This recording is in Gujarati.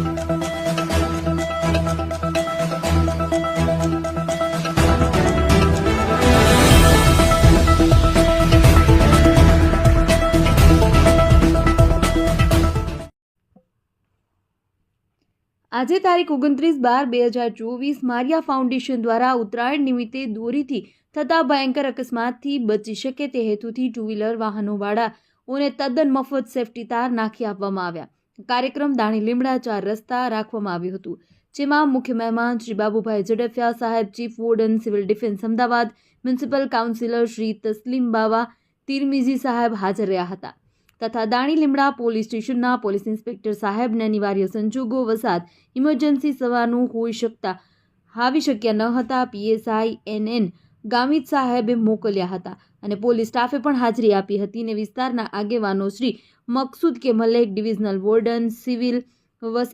આજે તારીખ 29/12/2024 મારિયા ફાઉન્ડેશન દ્વારા ઉત્તરાયણ નિમિત્તે દોરીથી થતા ભયંકર અકસ્માતથી બચી શકે તે હેતુથી ટુ વ્હીલર વાહનોવાળાઓને તદ્દન મફત સેફટી તાર નાખી આપવામાં આવ્યા। કાર્યક્રમ દાણી લીમડા 4 રસ્તા રાખવામાં આવ્યું હતું, જેમાં મુખ્ય મહેમાન શ્રી બાબુભાઈ ઝડફિયા સાહેબ, chief warden civil defence Ahmedabad, municipal councillor Shri Taslim Bawa Tirmizi સાહેબ હાજર રહ્યા હતા તથા દાણી લીમડા પોલીસ સ્ટેશનના પોલીસ ઇન્સ્પેક્ટર સાહેબને અનિવાર્ય સંજોગો વસાત ઇમરજન્સી સેવાનું આવી શક્યા ન હતા પીએસઆઈ NN ગામિત સાહેબે મોકલ્યા હતા અને પોલીસ સ્ટાફે પણ હાજરી આપી હતી અને વિસ્તારના આગેવાનો શ્રી મકસૂદ કે મલેક, ડિવિઝનલ વોર્ડન સિવિલ